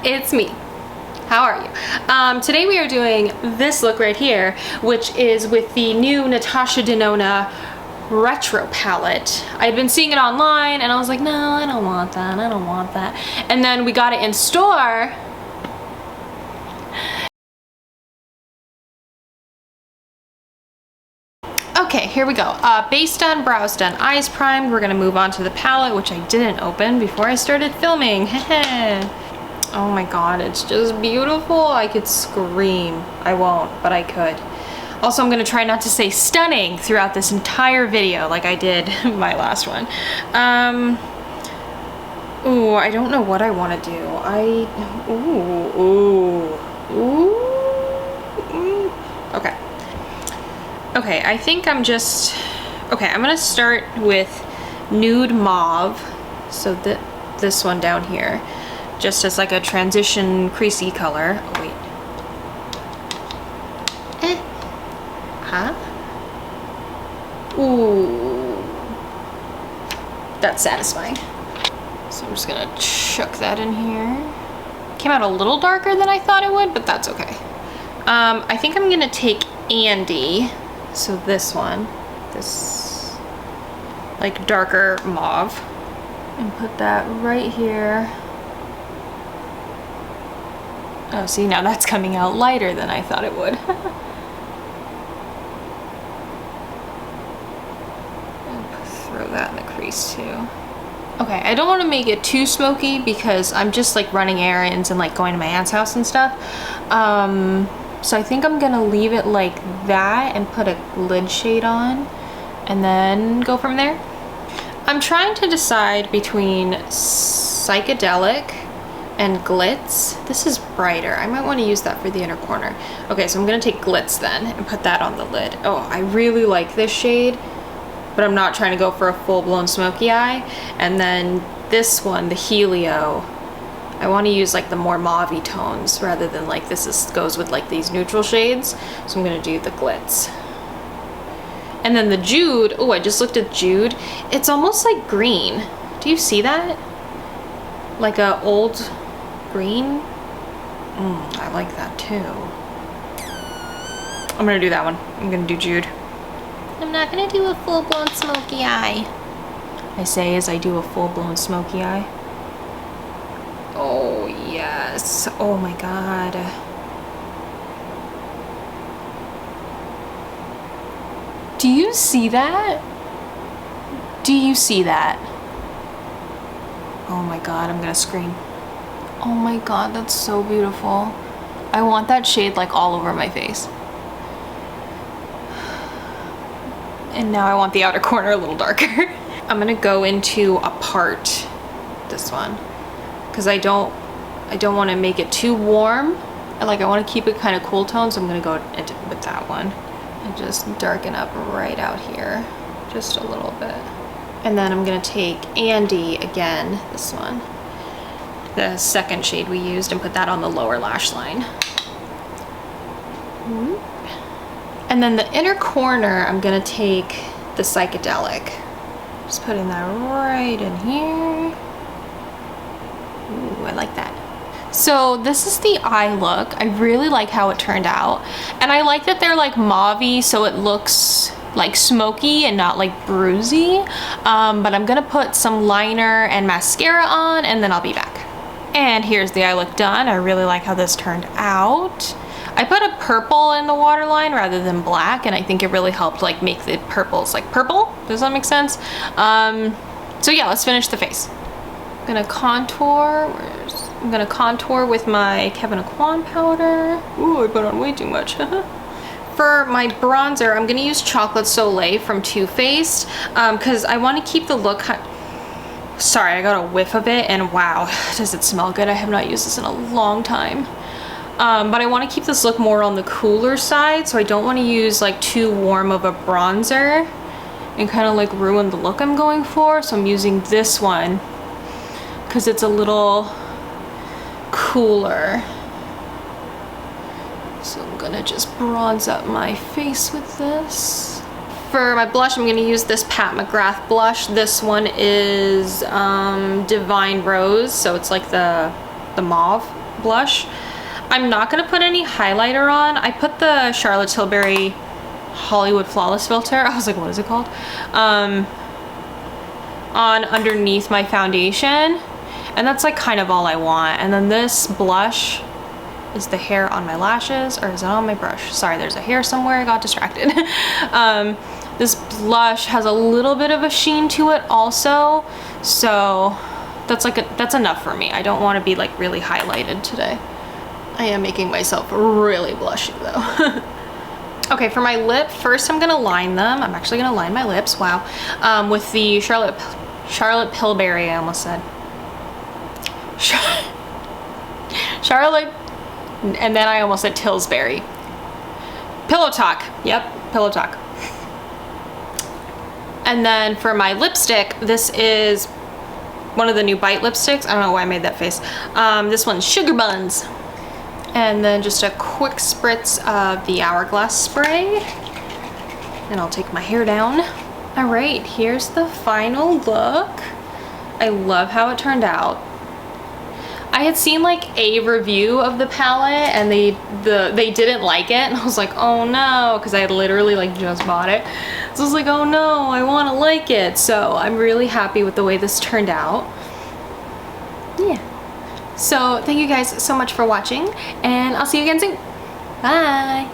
it's me. How are you? Today we are doing this look right here, which is with the new Natasha Denona Retro Palette. I had been seeing it online and I was like, no, I don't want that, I don't want that. And then we got it in store. Okay, here we go. Base done, brows done, eyes primed. We're gonna move on to the palette, which I didn't open before I started filming. Oh my god, it's just beautiful. I could scream. I won't, but I could. Also, I'm gonna try not to say stunning throughout this entire video like I did my last one. Ooh, I don't know what I want to do. Okay. Okay, I think I'm just, okay, I'm gonna start with nude mauve. So this one down here, just as like a transition creasy color. Oh wait. Huh? Ooh. That's satisfying. So I'm just gonna chuck that in here. Came out a little darker than I thought it would, but that's okay. I think I'm gonna take Andy. So this one, this like darker mauve, and put that right here. Oh, see, now that's coming out lighter than I thought it would. And throw that in the crease too. Okay, I don't want to make it too smoky because I'm just like running errands and like going to my aunt's house and stuff. So I think I'm gonna leave it like that and put a lid shade on and then go from there. I'm trying to decide between psychedelic and glitz. This is brighter. I might want to use that for the inner corner. Okay, so I'm gonna take glitz then and put that on the lid. Oh, I really like this shade, but I'm not trying to go for a full-blown smoky eye. And then this one, the Helio, I want to use like the more mauve-y tones rather than like goes with like these neutral shades. So I'm gonna do the glitz. And then the Jude, oh, I just looked at Jude. It's almost like green. Do you see that? Like a old green? I like that too. I'm gonna do that one. I'm gonna do Jude. I'm not gonna do a full-blown smoky eye. I say as I do a full-blown smoky eye. Oh, yes. Oh my god. Do you see that? Do you see that? Oh my god, I'm gonna scream. Oh my god, that's so beautiful. I want that shade like all over my face. And now I want the outer corner a little darker. I'm gonna go into Apart, this one. Because I don't want to make it too warm. I want to keep it kind of cool tone, so I'm going to go with that one. And just darken up right out here. Just a little bit. And then I'm going to take Andy again, this one. The second shade we used, and put that on the lower lash line. And then the inner corner, I'm going to take the psychedelic. Just putting that right in here. Ooh, I like that. So this is the eye look. I really like how it turned out. And I like that they're like mauve-y, so it looks like smoky and not like bruisey. But I'm gonna put some liner and mascara on and then I'll be back. And here's the eye look done. I really like how this turned out. I put a purple in the waterline rather than black, and I think it really helped like make the purples like purple. Does that make sense? So yeah, let's finish the face. I'm gonna contour. I'm gonna contour with my Kevyn Aucoin powder. Ooh, I put on way too much. For my bronzer, I'm gonna use Chocolate Soleil from Too Faced because I want to keep the look. Sorry, I got a whiff of it, and wow, does it smell good? I have not used this in a long time. But I want to keep this look more on the cooler side, so I don't want to use like too warm of a bronzer and kind of like ruin the look I'm going for. So I'm using this one because it's a little cooler. So I'm gonna just bronze up my face with this. For my blush, I'm gonna use this Pat McGrath blush. This one is Divine Rose, so it's like the the mauve blush. I'm not gonna put any highlighter on. I put the Charlotte Tilbury Hollywood Flawless filter. I was like, what is it called? On underneath my foundation. And that's like kind of all I want. And then this blush is the hair on my lashes, or is it on my brush? Sorry, there's a hair somewhere, I got distracted. This blush has a little bit of a sheen to it also. So that's enough for me. I don't want to be like really highlighted today. I am making myself really blushy though. Okay, for my lip, first I'm gonna line them. I'm actually gonna line my lips, wow. With the Charlotte Tilbury, I almost said. Charlotte, and then I almost said Tilbury. Pillow Talk, yep, Pillow Talk. And then for my lipstick, this is one of the new Bite lipsticks. I don't know why I made that face. This one's Sugar Buns. And then just a quick spritz of the Hourglass spray. And I'll take my hair down. All right, here's the final look. I love how it turned out. I had seen like a review of the palette and they didn't like it, and I was like, oh no, because I had literally like just bought it. So I was like, oh no, I want to like it. So I'm really happy with the way this turned out. Yeah. So thank you guys so much for watching, and I'll see you again soon. Bye.